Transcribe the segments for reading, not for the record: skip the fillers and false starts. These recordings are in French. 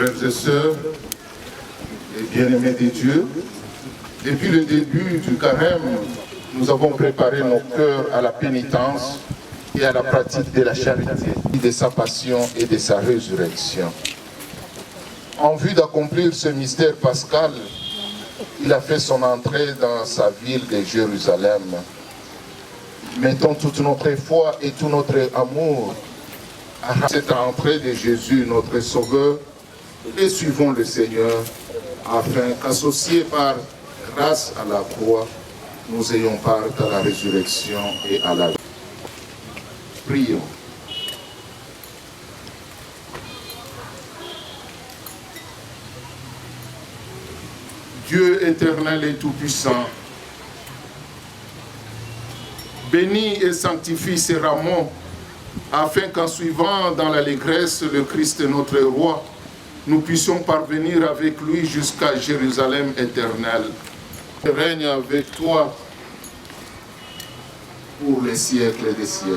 Frères et sœurs, et bien-aimés de Dieu, depuis le début du carême, nous avons préparé nos cœurs à la pénitence et à la pratique de la charité, de sa passion et de sa résurrection. En vue d'accomplir ce mystère pascal, il a fait son entrée dans sa ville de Jérusalem. Mettons toute notre foi et tout notre amour à cette entrée de Jésus, notre Sauveur, et suivons le Seigneur, afin qu'associés par grâce à la croix, nous ayons part à la résurrection et à la vie. Prions. Dieu éternel et tout-puissant, bénis et sanctifie ces rameaux, afin qu'en suivant dans l'allégresse le Christ notre Roi, nous puissions parvenir avec lui jusqu'à Jérusalem éternelle. Règne avec toi pour les siècles des siècles.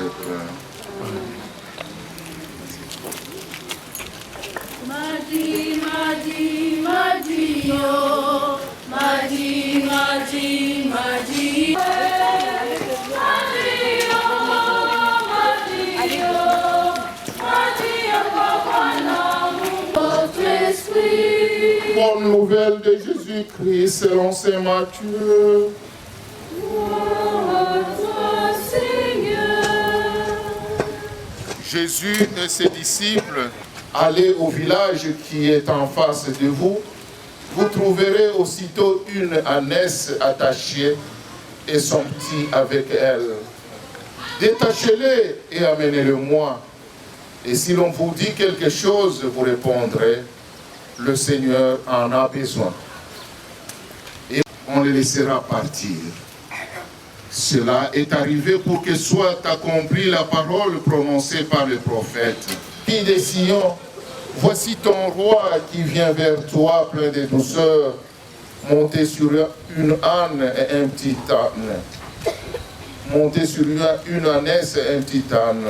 Madi, Madi, Madi, oh. Madi, Madi, Madi. Bonne nouvelle de Jésus-Christ selon saint Matthieu. Jésus et ses disciples allaient au village qui est en face de vous. Vous trouverez aussitôt une ânesse attachée et son petit avec elle. Détachez-les et amenez-le-moi. Et si l'on vous dit quelque chose, vous répondrez, le Seigneur en a besoin. Et on les laissera partir. Cela est arrivé pour que soit accomplie la parole prononcée par le prophète. Fille de Sion, voici ton roi qui vient vers toi plein de douceur, monté sur une âne et un petit âne. Monté sur une ânesse et un petit âne,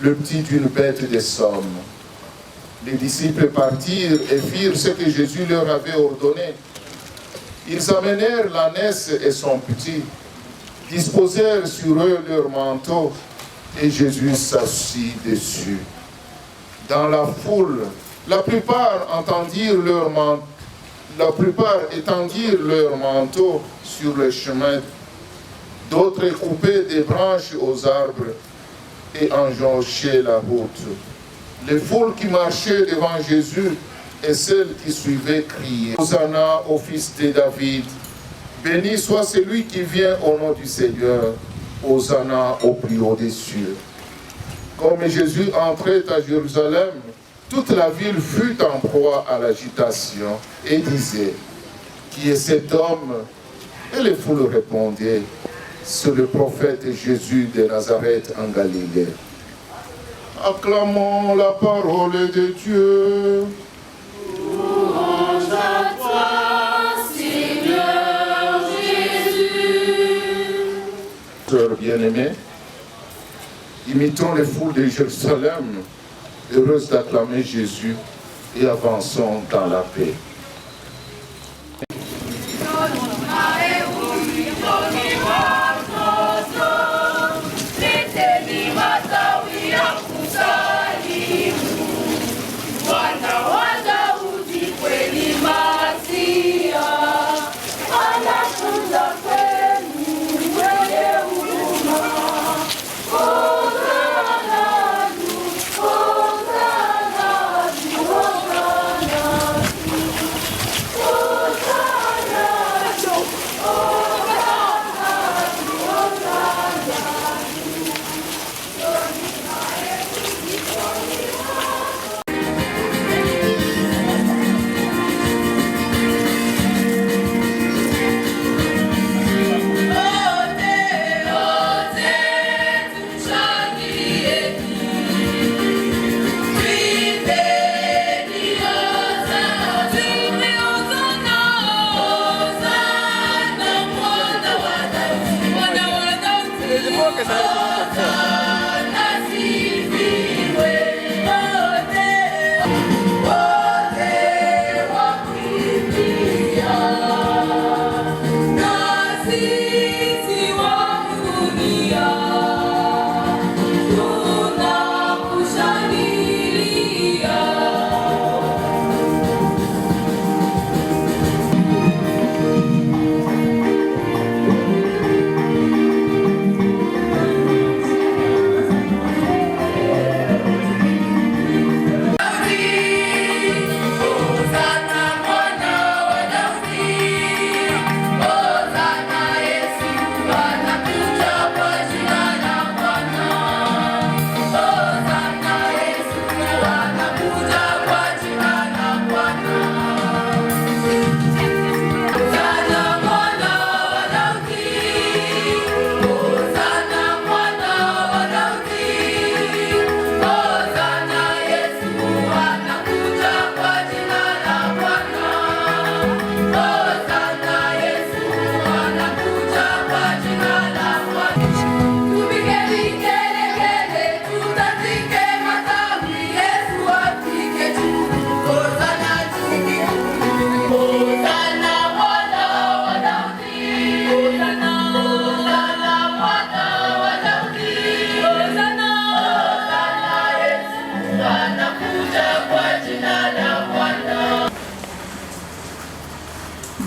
le petit d'une bête de somme. Les disciples partirent et firent ce que Jésus leur avait ordonné. Ils amenèrent l'ânesse et son petit, disposèrent sur eux leurs manteaux, et Jésus s'assit dessus. Dans la foule, la plupart étendirent leurs manteaux sur le chemin, d'autres coupaient des branches aux arbres et enjonchaient la route. Les foules qui marchaient devant Jésus et celles qui suivaient criaient « Hosanna au fils de David, béni soit celui qui vient au nom du Seigneur, Hosanna au plus haut des cieux. » Comme Jésus entrait à Jérusalem, toute la ville fut en proie à l'agitation et disait « Qui est cet homme ?» Et les foules répondaient « C'est le prophète Jésus de Nazareth en Galilée. » Acclamons la parole de Dieu. Louange à toi, Seigneur Jésus. Sœurs bien-aimées, imitons les foules de Jérusalem, heureuses d'acclamer Jésus, et avançons dans la paix.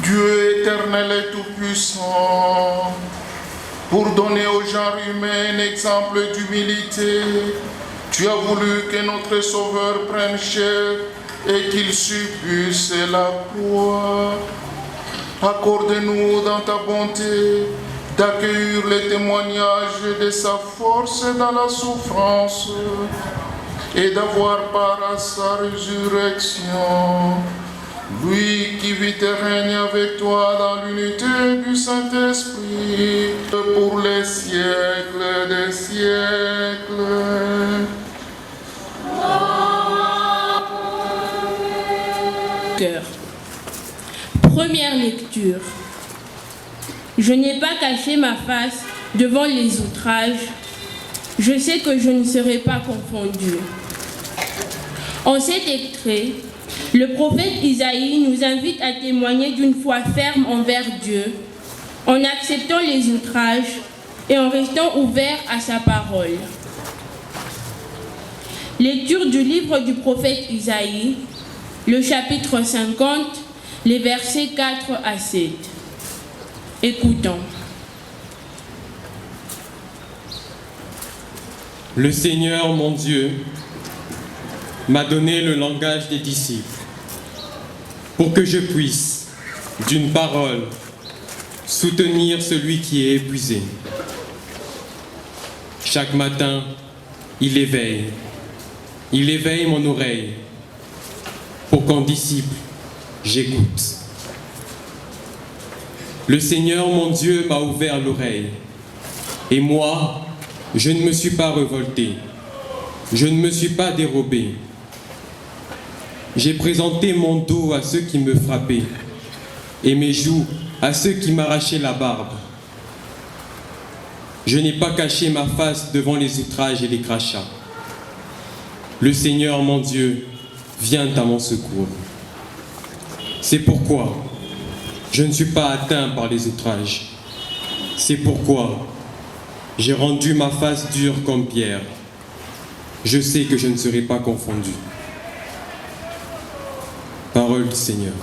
Dieu éternel et tout-puissant, pour donner au genre humain un exemple d'humilité, tu as voulu que notre Sauveur prenne chair et qu'il supplie la croix. Accorde-nous dans ta bonté d'accueillir le témoignage de sa force dans la souffrance et d'avoir part à sa résurrection. Lui qui vit et règne avec toi dans l'unité du Saint-Esprit pour les siècles des siècles. Cœur. Première lecture. Je n'ai pas caché ma face devant les outrages. Je sais que je ne serai pas confondu. En cet extrait, le prophète Isaïe nous invite à témoigner d'une foi ferme envers Dieu, en acceptant les outrages et en restant ouvert à sa parole. Lecture du livre du prophète Isaïe, le chapitre 50, les versets 4 à 7. Écoutons. Le Seigneur, mon Dieu, m'a donné le langage des disciples pour que je puisse, d'une parole, soutenir celui qui est épuisé. Chaque matin, il éveille mon oreille pour qu'en disciple, j'écoute. Le Seigneur, mon Dieu, m'a ouvert l'oreille et moi, je ne me suis pas révolté, je ne me suis pas dérobé. J'ai présenté mon dos à ceux qui me frappaient et mes joues à ceux qui m'arrachaient la barbe. Je n'ai pas caché ma face devant les outrages et les crachats. Le Seigneur, mon Dieu, vient à mon secours. C'est pourquoi je ne suis pas atteint par les outrages. C'est pourquoi j'ai rendu ma face dure comme pierre. Je sais que je ne serai pas confondu. Parole du Seigneur.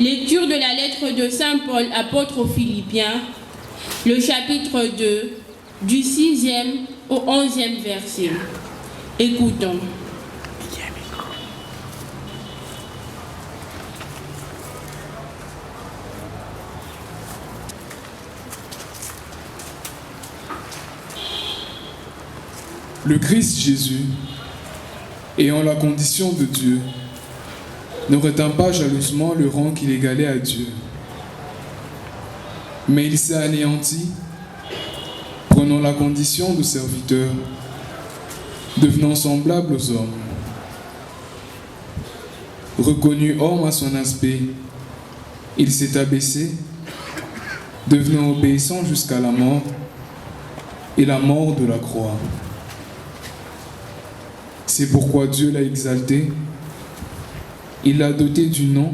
Lecture de la lettre de Saint Paul, apôtre aux Philippiens, le chapitre 2, du 6e au 11e verset. Écoutons. Le Christ Jésus, ayant la condition de Dieu, ne retint pas jalousement le rang qu'il égalait à Dieu. Mais il s'est anéanti, prenant la condition de serviteur, devenant semblable aux hommes. Reconnu homme à son aspect, il s'est abaissé, devenant obéissant jusqu'à la mort, et la mort de la croix. C'est pourquoi Dieu l'a exalté. Il l'a doté du nom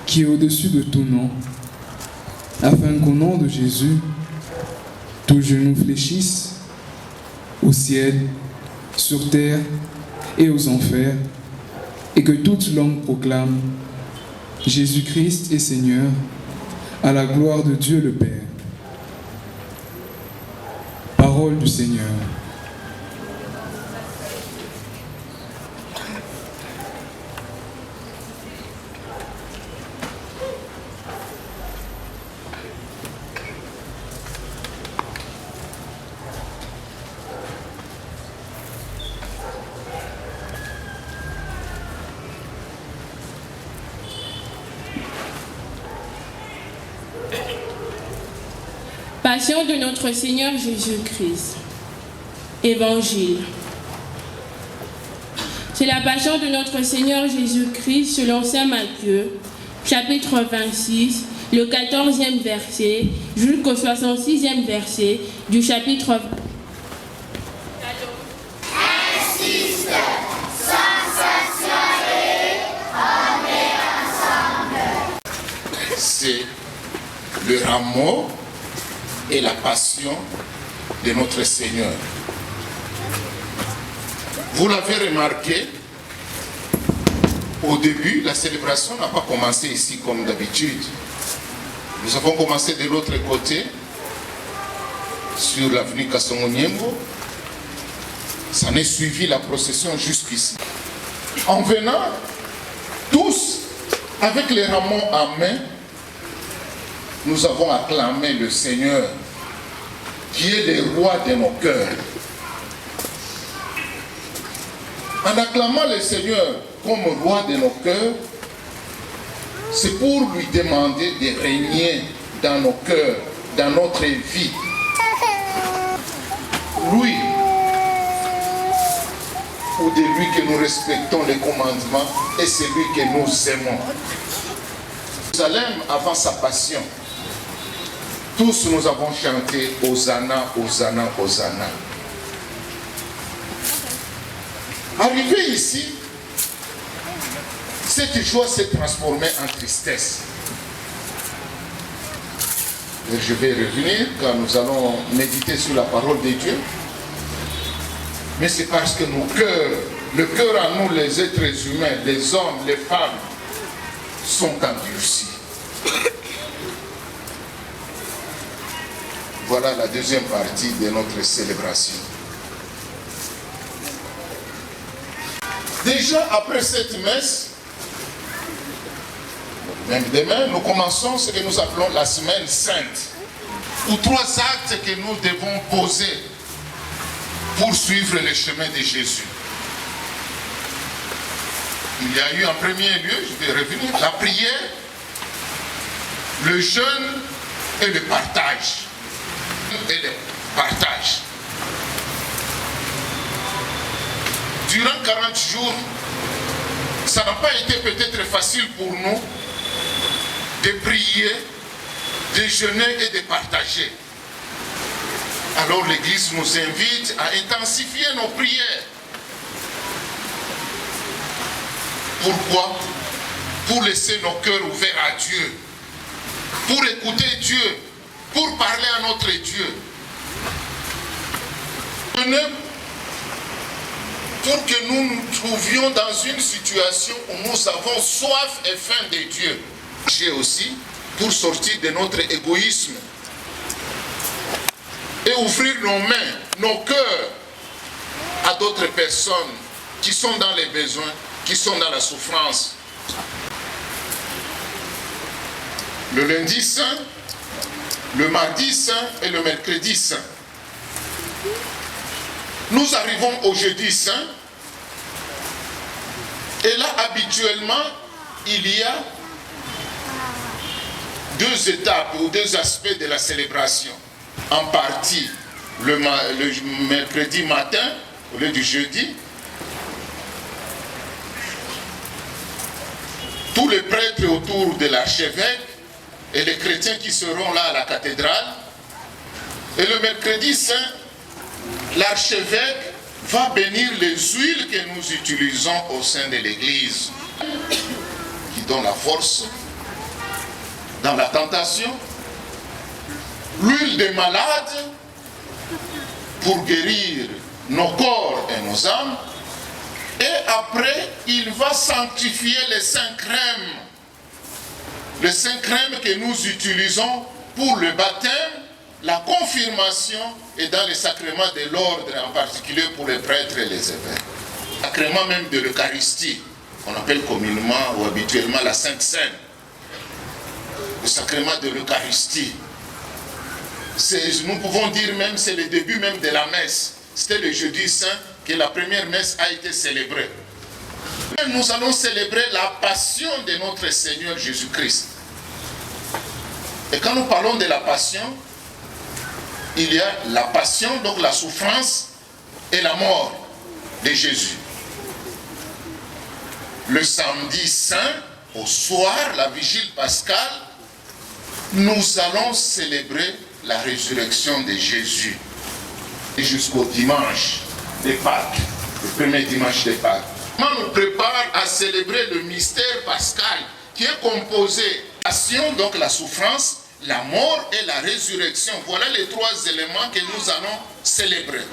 qui est au-dessus de tout nom, afin qu'au nom de Jésus, tout genou fléchisse, au ciel, sur terre et aux enfers, et que toute langue proclame Jésus-Christ est Seigneur, à la gloire de Dieu le Père. Parole du Seigneur. Passion de notre Seigneur Jésus-Christ. Évangile. C'est la passion de notre Seigneur Jésus-Christ selon saint Matthieu, chapitre 26, le 14e verset, jusqu'au 66e verset du chapitre 20. Insiste, sensationnel, on est ensemble. C'est le rameau et la passion de notre Seigneur. Vous l'avez remarqué, au début, la célébration n'a pas commencé ici comme d'habitude. Nous avons commencé de l'autre côté, sur l'avenue Kasongo-Niembo. Ça en est suivi la procession jusqu'ici. En venant, tous, avec les rameaux en main, nous avons acclamé le Seigneur, qui est le roi de nos cœurs. En acclamant le Seigneur comme roi de nos cœurs, c'est pour lui demander de régner dans nos cœurs, dans notre vie. Lui, ou de lui que nous respectons les commandements, et c'est lui que nous aimons. Jérusalem, avant sa passion, tous nous avons chanté Hosanna, Hosanna, Hosanna. Arrivé ici, cette joie s'est transformée en tristesse. Et je vais revenir quand nous allons méditer sur la parole de Dieu. Mais c'est parce que nos cœurs, le cœur en nous, les êtres humains, les hommes, les femmes, sont endurcis. Voilà la deuxième partie de notre célébration. Déjà après cette messe, même demain, nous commençons ce que nous appelons la semaine sainte, ou 3 actes que nous devons poser pour suivre le chemin de Jésus. Il y a eu en premier lieu, je vais revenir, la prière, le jeûne et le partage. Et le partage. Durant 40 jours, ça n'a pas été peut-être facile pour nous de prier, de jeûner et de partager. Alors l'Église nous invite à intensifier nos prières. Pourquoi? Pour laisser nos cœurs ouverts à Dieu, pour écouter Dieu, pour parler à notre Dieu. Pour que nous nous trouvions dans une situation où nous avons soif et faim de Dieu. J'ai aussi pour sortir de notre égoïsme et ouvrir nos mains, nos cœurs à d'autres personnes qui sont dans les besoins, qui sont dans la souffrance. Le lundi saint, le mardi saint et le mercredi saint. Nous arrivons au jeudi saint et là habituellement il y a 2 étapes ou 2 aspects de la célébration. En partie le mercredi matin au lieu du jeudi. Tous les prêtres autour de l'archevêque et les chrétiens qui seront là à la cathédrale. Et le mercredi saint, l'archevêque va bénir les huiles que nous utilisons au sein de l'église, qui donnent la force dans la tentation, l'huile des malades pour guérir nos corps et nos âmes. Et après, il va sanctifier les 5 crèmes. Les 5 crèmes que nous utilisons pour le baptême, la confirmation et dans les sacrements de l'ordre, en particulier pour les prêtres et les évêques. Sacrement même de l'Eucharistie, qu'on appelle communément ou habituellement la Sainte Seine. Le sacrement de l'Eucharistie. Nous pouvons dire même, c'est le début même de la messe. C'était le jeudi saint que la première messe a été célébrée. Nous allons célébrer la passion de notre Seigneur Jésus-Christ. Et quand nous parlons de la passion, il y a la passion, donc la souffrance et la mort de Jésus. Le samedi saint, au soir, la vigile pascale, nous allons célébrer la résurrection de Jésus. Et jusqu'au dimanche de Pâques, le premier dimanche de Pâques. On nous prépare à célébrer le mystère pascal qui est composé de la passion, donc la souffrance, la mort et la résurrection. Voilà les 3 éléments que nous allons célébrer.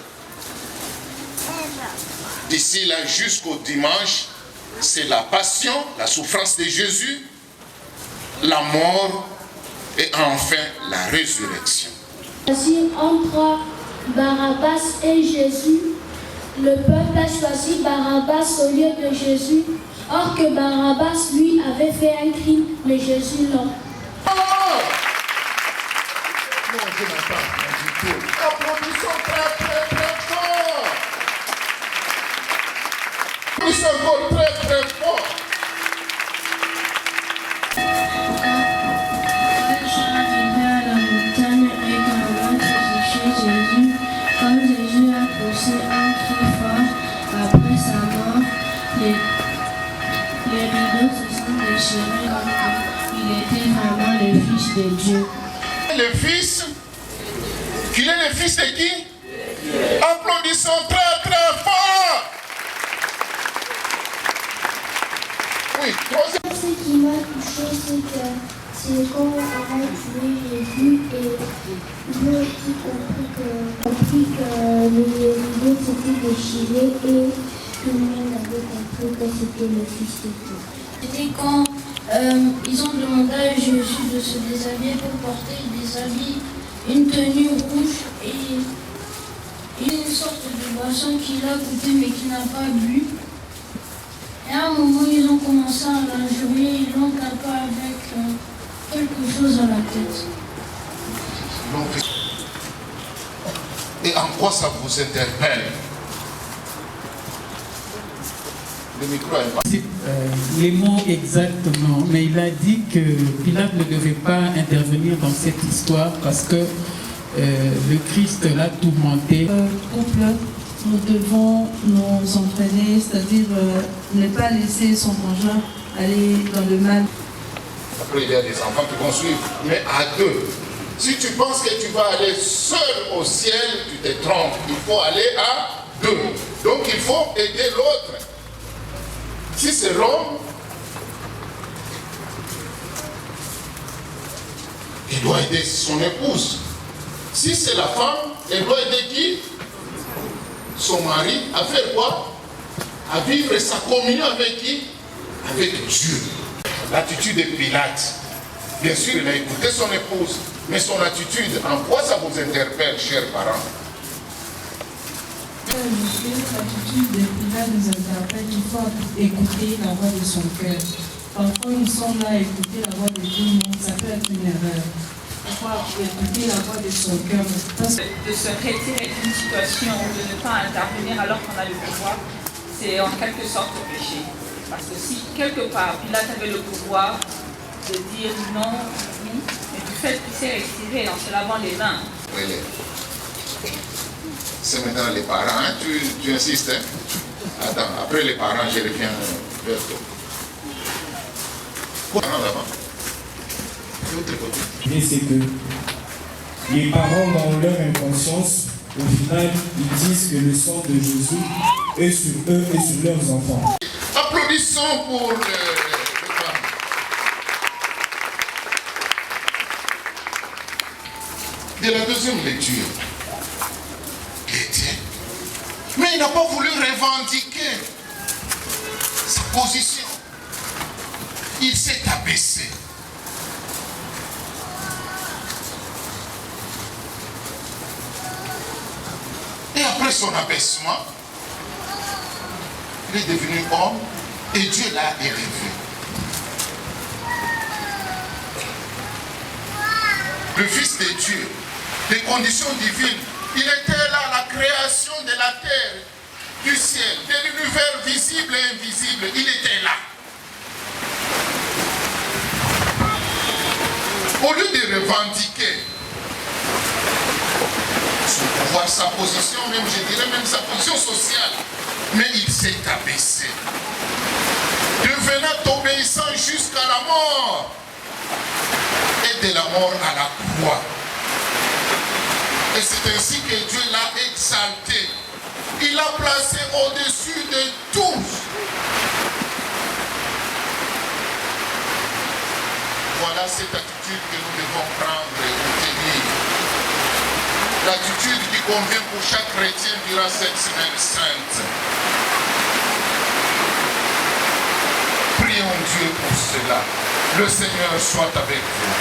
D'ici là jusqu'au dimanche, c'est la passion, la souffrance de Jésus, la mort et enfin la résurrection. Ainsi, entre Barabbas et Jésus, le peuple a choisi Barabbas au lieu de Jésus, or que Barabbas, lui, avait fait un crime, mais Jésus non. Oh! Non, je n'entends pas du tout. Applaudissons très très très fort. Applaudissons encore très très fort. Quand Jésus a poussé un cri fort après sa mort, les rideaux se sont déchirés donc il était vraiment le Fils de Dieu. Le Fils, qu'il est le Fils de qui? Applaudissons très très fort. Oui, troisième. Ce qui m'a touché, c'est quand on a tué Jésus et j'ai aussi compris que les rideaux s'étaient déchirés et tout le monde avait compris que c'était le Fils de Dieu. C'était quand ils ont demandé à Jésus de se déshabiller pour porter des habits, une tenue rouge et une sorte de boisson qu'il a goûté mais qu'il n'a pas bu. Et à un moment, ils ont commencé à l'injurier, ils l'ont tapé avec quelque chose à la tête. Et en quoi ça vous interpelle? Le micro est pas. Les mots exactement, mais il a dit que Pilate ne devait pas intervenir dans cette histoire parce que le Christ l'a tourmenté. Couple, nous devons nous entraîner, c'est-à-dire ne pas laisser son conjoint aller dans le mal. Après, il y a des enfants qui vont suivre, mais à 2. Si tu penses que tu vas aller seul au ciel, tu te trompes. Il faut aller à 2. Donc il faut aider l'autre. Si c'est l'homme, il doit aider son épouse. Si c'est la femme, elle doit aider qui? Son mari à faire quoi? À vivre sa communion avec qui? Avec Dieu. L'attitude de Pilate, bien sûr, il a écouté son épouse, mais son attitude, en quoi ça vous interpelle, chers parents? L'attitude de Pilate nous interpelle qu'il faut écouter la voix de son cœur. Parfois, ils sont là à écouter la voix de tout le monde, ça peut être une erreur. Il faut écouter la voix de son cœur. De se retirer d'une situation ou de ne pas intervenir alors qu'on a le pouvoir, c'est en quelque sorte péché. Parce que si quelque part Pilate avait le pouvoir de dire non, oui, mais du fait qu'il s'est retiré en se lavant les mains. Oui, c'est maintenant les parents, hein? Tu insistes, hein? Attends, après les parents, je reviens vers toi. Quoi là-bas? Et c'est que les parents, dans leur inconscience, au final, ils disent que le sang de Jésus est sur eux et sur leurs enfants. Applaudissons pour le parents. De la deuxième lecture, chrétien, il n'a pas voulu revendiquer sa position. Il s'est abaissé. Et après son abaissement, il est devenu homme et Dieu l'a élevé. Le Fils de Dieu, les conditions divines, il était là à la création de la terre, du ciel, de l'univers visible et invisible. Il était là. Au lieu de revendiquer son pouvoir, sa position, même je dirais même sa position sociale, mais il s'est abaissé, devenant obéissant jusqu'à la mort, et de la mort à la croix. Et c'est ainsi que Dieu l'a exalté. Il l'a placé au-dessus de tous. Voilà cette attitude que nous devons prendre et tenir. L'attitude qui convient pour chaque chrétien durant cette semaine sainte. Prions Dieu pour cela. Le Seigneur soit avec vous.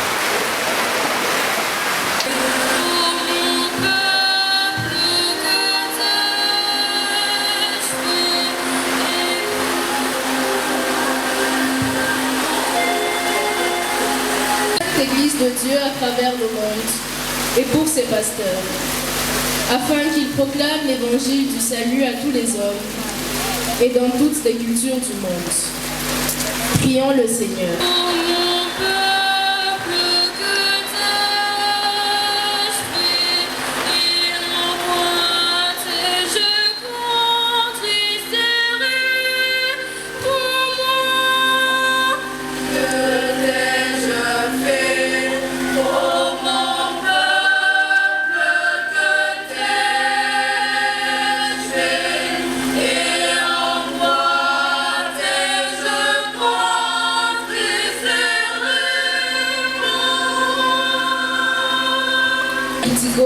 L'Église de Dieu à travers le monde et pour ses pasteurs, afin qu'ils proclament l'évangile du salut à tous les hommes et dans toutes les cultures du monde. Prions le Seigneur.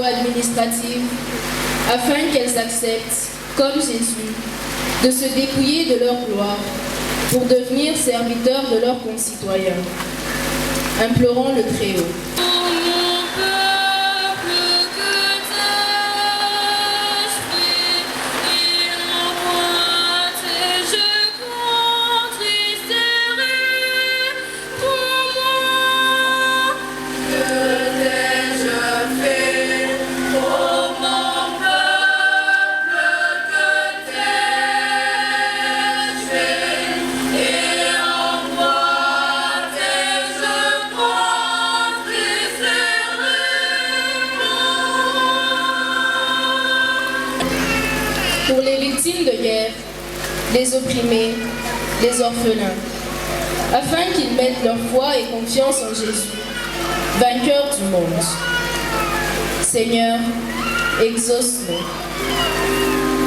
Administratives, afin qu'elles acceptent, comme Jésus, de se dépouiller de leur gloire pour devenir serviteurs de leurs concitoyens. Implorons le Très-Haut. Pour les victimes de guerre, les opprimés, les orphelins, afin qu'ils mettent leur foi et confiance en Jésus, vainqueur du monde. Seigneur, exauce-nous.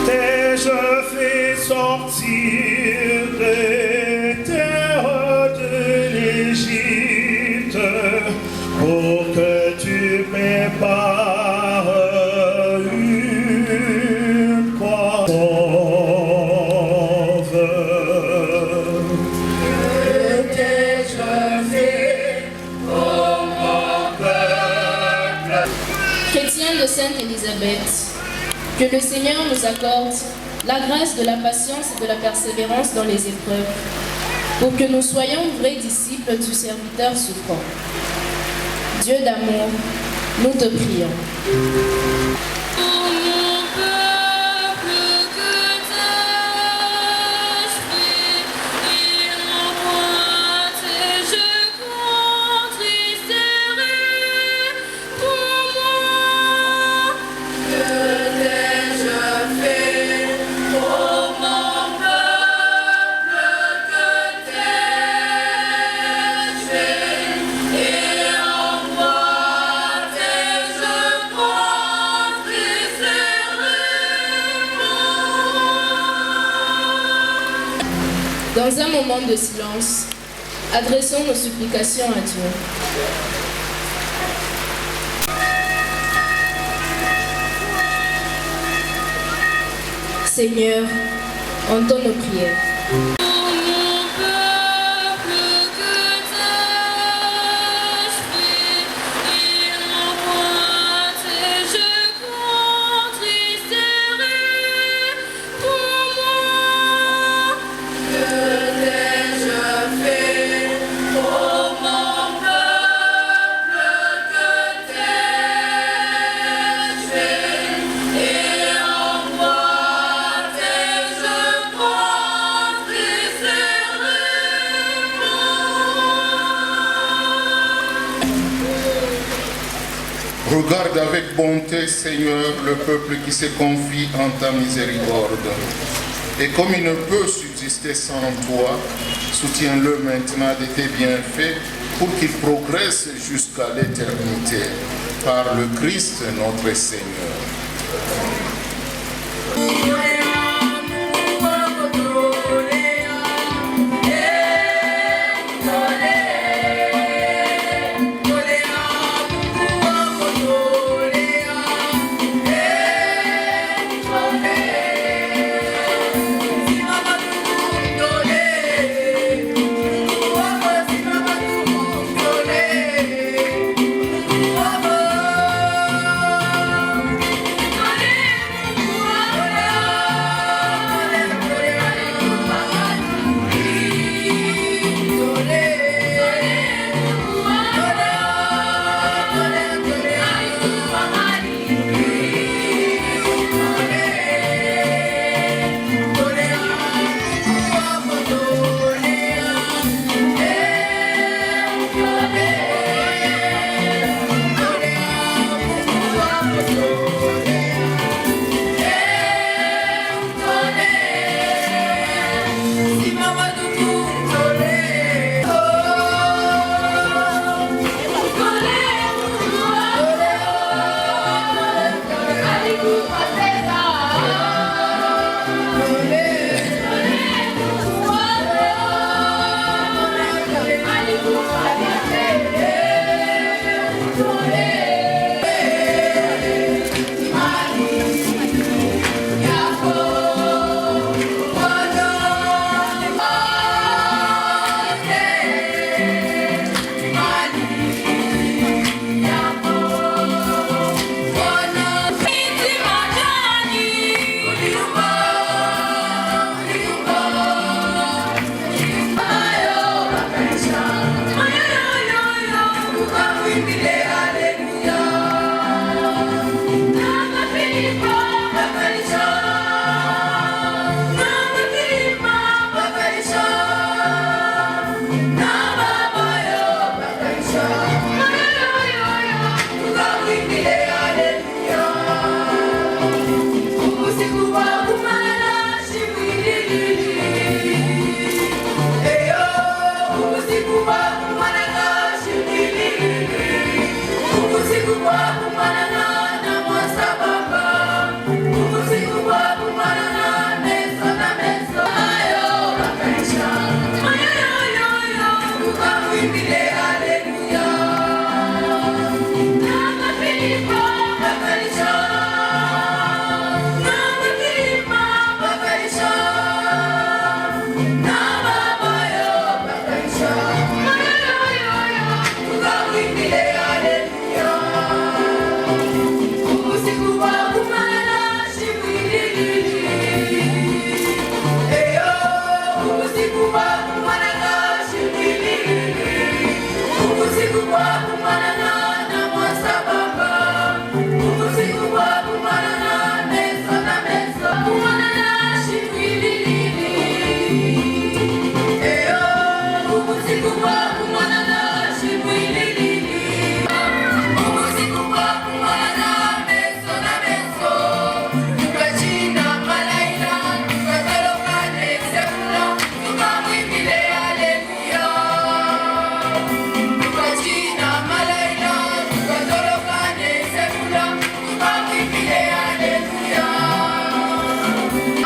T'ai-je fait sortir des terres de l'Égypte pour que tu prépares une croix sauve. Que t'ai-je fait pour mon peuple? Chrétiens de Sainte Élisabeth, que le Seigneur nous accorde la grâce de la patience et de la persévérance dans les épreuves, pour que nous soyons vrais disciples du serviteur souffrant. Dieu d'amour, nous te prions. Dans un moment de silence, adressons nos supplications à Dieu. Seigneur, entends nos prières. Regarde avec bonté, Seigneur, le peuple qui se confie en ta miséricorde. Et comme il ne peut subsister sans toi, soutiens-le maintenant de tes bienfaits pour qu'il progresse jusqu'à l'éternité. Par le Christ notre Seigneur.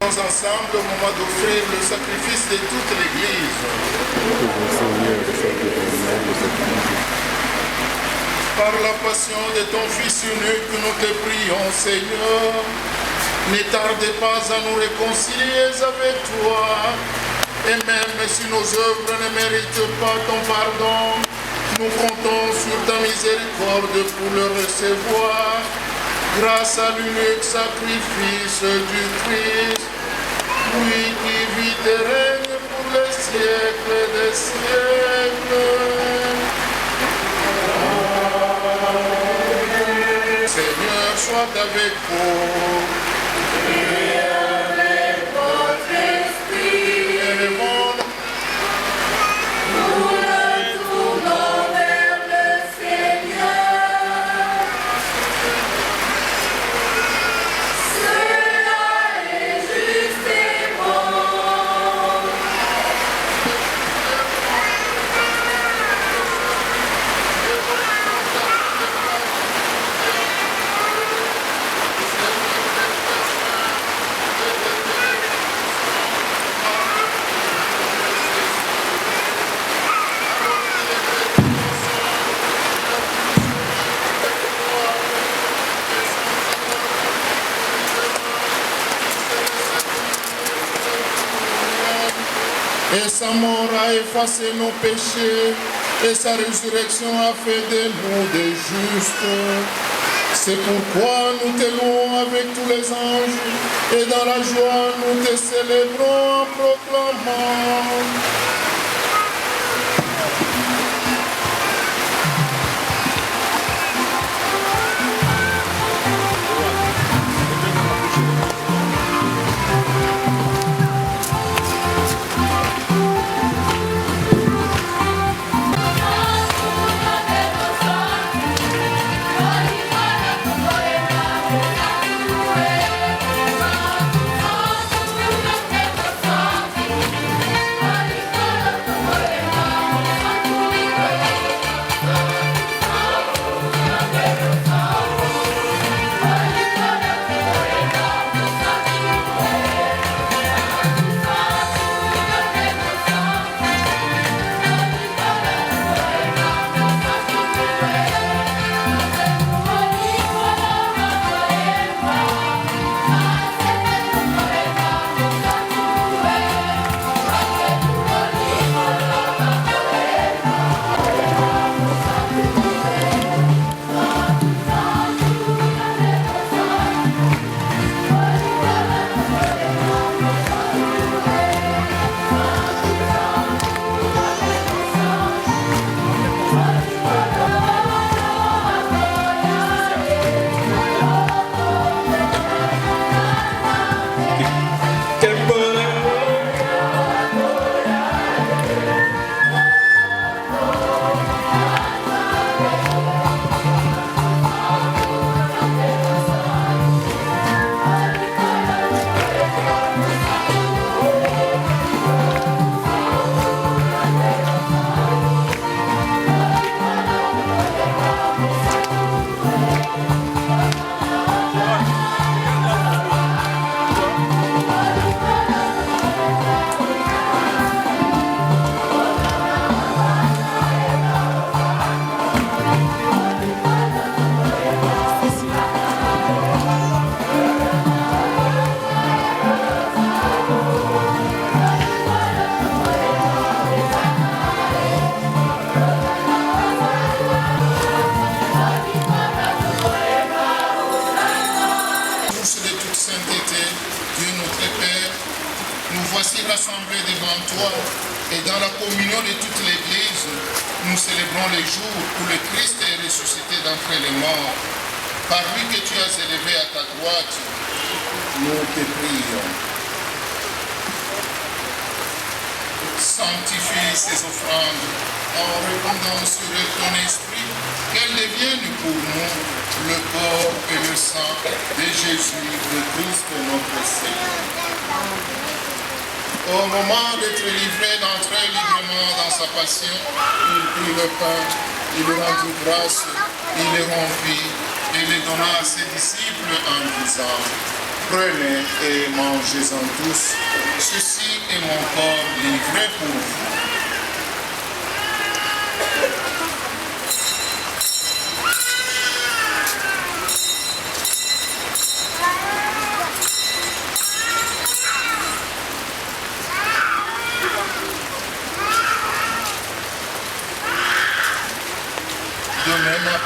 Ensemble au moment d'offrir le sacrifice de toute l'Église. Par la passion de ton Fils unique, nous te prions, Seigneur, Ne tardez pas à nous réconcilier avec toi. Et même si nos œuvres ne méritent pas ton pardon, nous comptons sur ta miséricorde pour le recevoir, grâce à l'unique sacrifice du Christ, lui qui vit et règne pour les siècles des siècles. Seigneur, soit avec vous. Et avec votre esprit. Élevons nous le tournons vers le Seigneur. Cela est juste et bon. Et sa mort a effacé nos péchés, et sa résurrection a fait de nous des justes. C'est pourquoi nous te louons avec tous les anges, et dans la joie nous te célébrons en proclamant. rassemblés devant toi et dans la communion de toute l'Église, nous célébrons les jours où le Christ est ressuscité d'entre les morts. Par lui que tu as élevé à ta droite, nous te prions. Sanctifie ces offrandes en répandant sur eux ton esprit, qu'elles deviennent pour nous le corps et le sang de Jésus, le Christ notre Seigneur. Au moment d'être livré d'entrer librement dans sa passion, il prit le pain, il rendit grâce, il le rompit et le donna à ses disciples en disant: prenez et mangez-en tous, ceci est mon corps livré pour vous.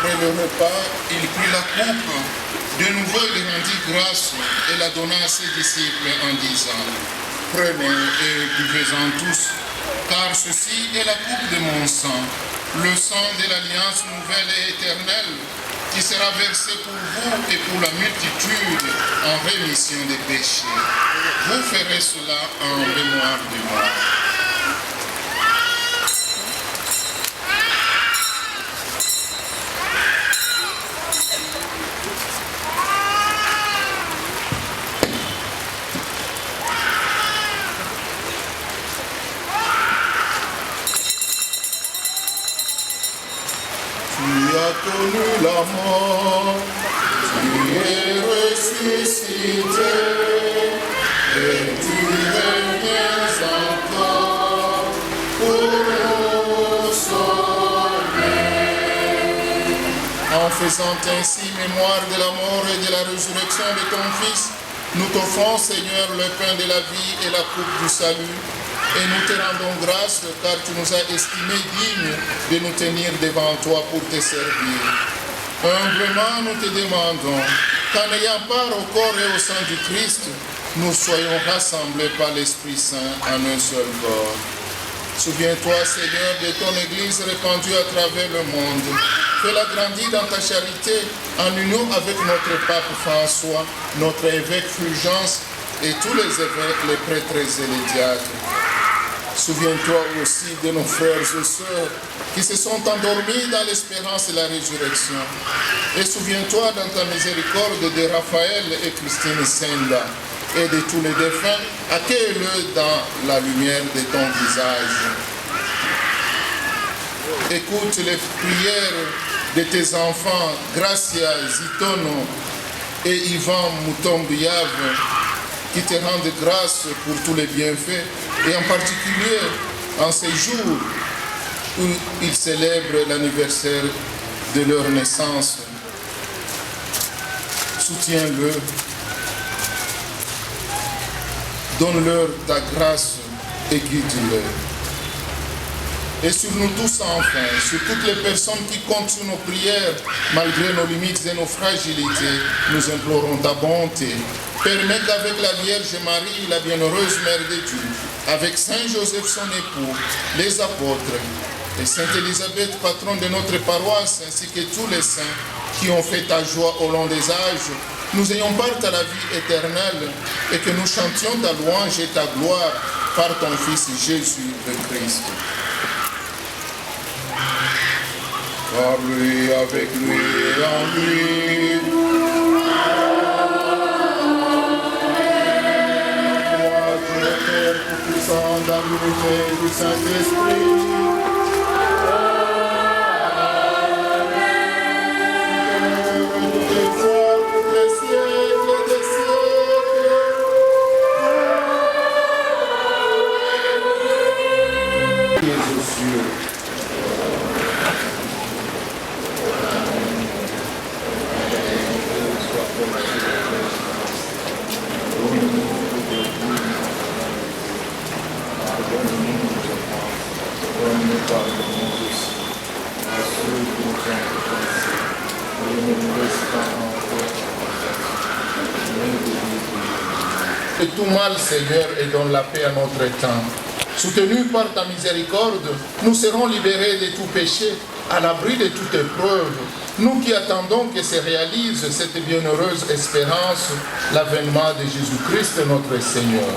Après le repas, il prit la coupe. De nouveau, il rendit grâce et la donna à ses disciples en disant, « Prenez et buvez-en tous, car ceci est la coupe de mon sang, le sang de l'alliance nouvelle et éternelle, qui sera versé pour vous et pour la multitude en rémission des péchés. Vous ferez cela en mémoire de moi. » Tu as connu la mort, tu es ressuscité, et tu reviens encore pour nous sauver. En faisant ainsi mémoire de la mort et de la résurrection de ton Fils, nous t'offrons, Seigneur, le pain de la vie et la coupe du salut. Et nous te rendons grâce car tu nous as estimés dignes de nous tenir devant toi pour te servir. Humblement, nous te demandons qu'en ayant part au corps et au sang du Christ, nous soyons rassemblés par l'Esprit Saint en un seul corps. Souviens-toi, Seigneur, de ton Église répandue à travers le monde. Fais-la grandir dans ta charité en union avec notre pape François, notre évêque Fulgence et tous les évêques, les prêtres et les diacres. Souviens-toi aussi de nos frères et sœurs qui se sont endormis dans l'espérance de la résurrection. Et souviens-toi dans ta miséricorde de Raphaël et Christine Senda et de tous les défunts, accueille-le dans la lumière de ton visage. Écoute les prières de tes enfants, Gracia Zitono et Ivan Mutombiav, qui te rendent grâce pour tous les bienfaits, et en particulier en ces jours où ils célèbrent l'anniversaire de leur naissance. Soutiens-le, donne-leur ta grâce et guide-le. Et sur nous tous enfin, sur toutes les personnes qui comptent sur nos prières, malgré nos limites et nos fragilités, nous implorons ta bonté. Permets qu'avec la Vierge Marie, la bienheureuse Mère de Dieu, avec Saint Joseph son époux, les apôtres, et Sainte Élisabeth, patronne de notre paroisse, ainsi que tous les saints qui ont fait ta joie au long des âges, nous ayons part à la vie éternelle et que nous chantions ta louange et ta gloire par ton Fils Jésus le Christ. Par lui, avec lui et en lui. Toi, Dieu Père Tout-Puissant, dans l'unité du Saint-Esprit. Et tout mal, Seigneur, et donne la paix à notre temps. Soutenus par ta miséricorde, nous serons libérés de tout péché, à l'abri de toute épreuve. Nous qui attendons que se réalise cette bienheureuse espérance, l'avènement de Jésus-Christ, notre Seigneur.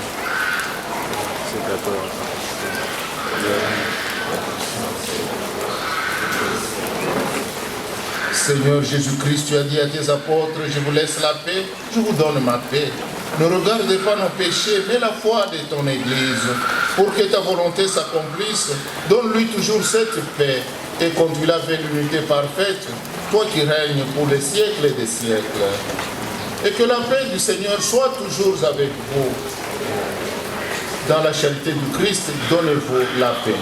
Seigneur Jésus-Christ, tu as dit à tes apôtres, je vous laisse la paix, je vous donne ma paix. Ne regarde pas nos péchés, mais la foi de ton Église. Pour que ta volonté s'accomplisse, donne-lui toujours cette paix et conduis-la vers l'unité parfaite, toi qui règnes pour les siècles des siècles. Et que la paix du Seigneur soit toujours avec vous. Dans la charité du Christ, donnez-vous la paix.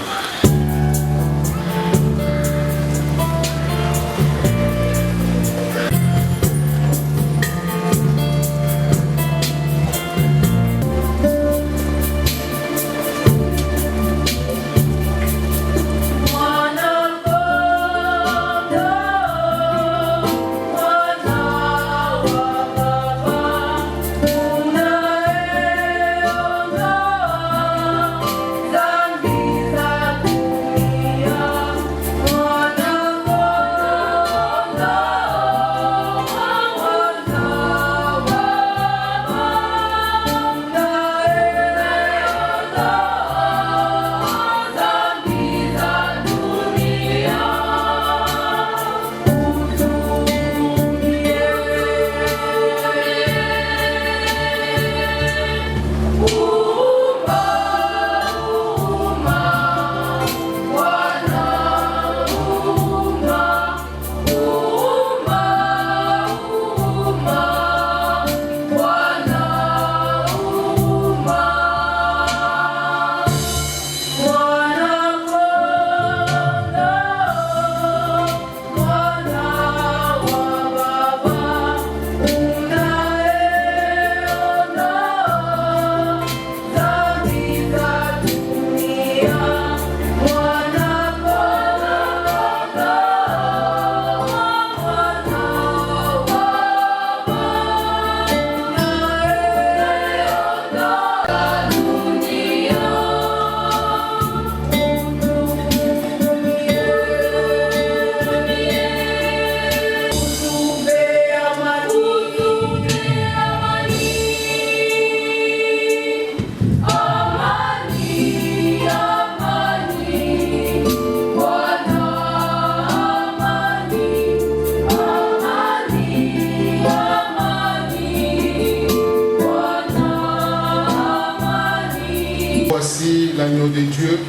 Voici l'agneau de Dieu,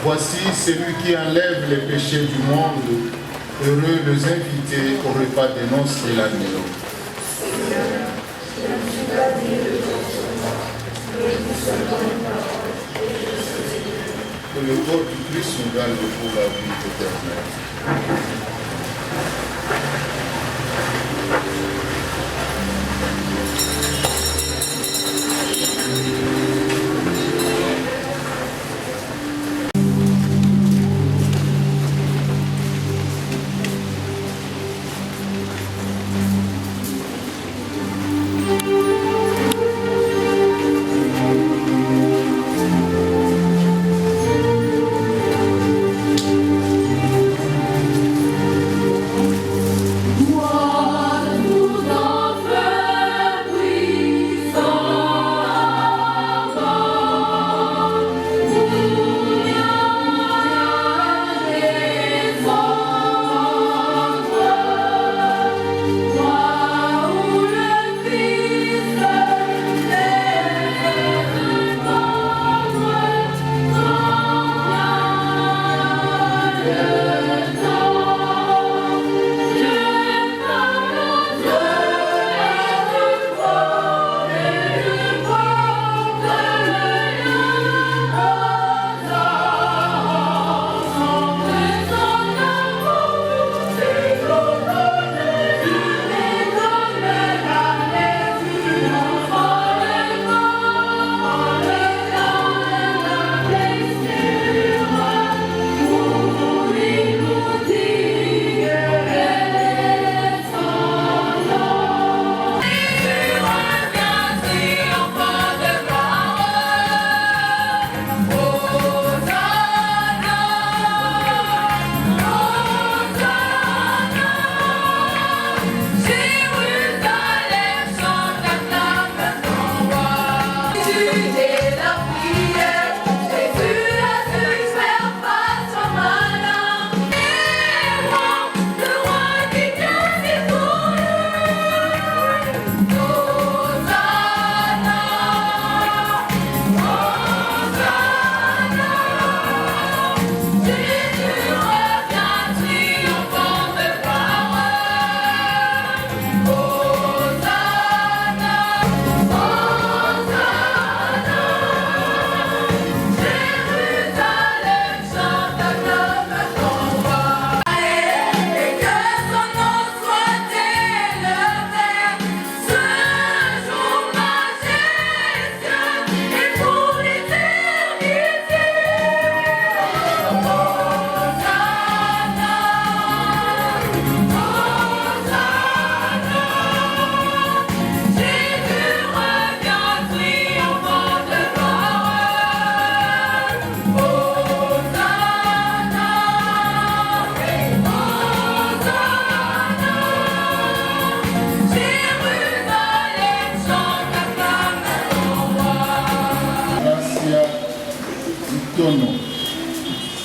voici celui qui enlève les péchés du monde. Heureux les invités au repas des noces de l'agneau. Que le corps du Christ nous garde pour la vie éternelle.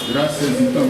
Graças então,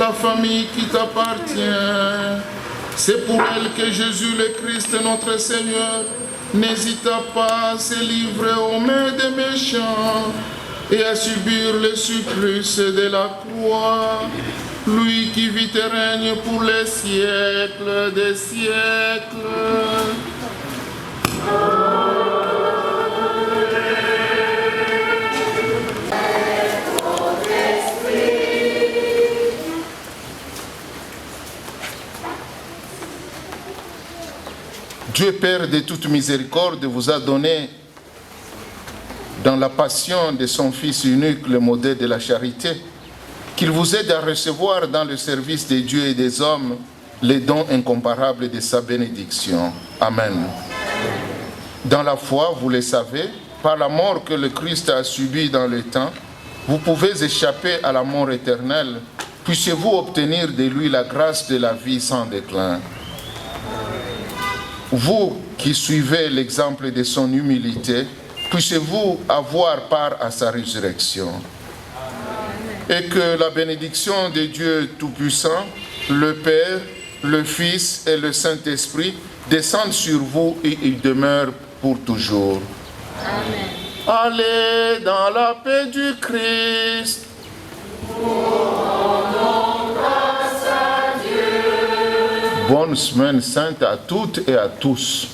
la famille qui t'appartient. C'est pour elle que Jésus le Christ, notre Seigneur, n'hésita pas à se livrer aux mains des méchants et à subir le supplice de la croix. Lui qui vit et règne pour les siècles des siècles. Dieu Père de toute miséricorde vous a donné dans la passion de son Fils unique le modèle de la charité, qu'il vous aide à recevoir dans le service des dieux et des hommes les dons incomparables de sa bénédiction. Amen. Dans la foi, vous le savez, par la mort que le Christ a subie dans le temps, vous pouvez échapper à la mort éternelle. Puissiez-vous obtenir de lui la grâce de la vie sans déclin. Vous qui suivez l'exemple de son humilité, puissiez-vous avoir part à sa résurrection. Et que la bénédiction de Dieu Tout-Puissant, le Père, le Fils et le Saint-Esprit descendent sur vous et y demeurent pour toujours. Amen. Allez dans la paix du Christ. Bonne semaine sainte à toutes et à tous.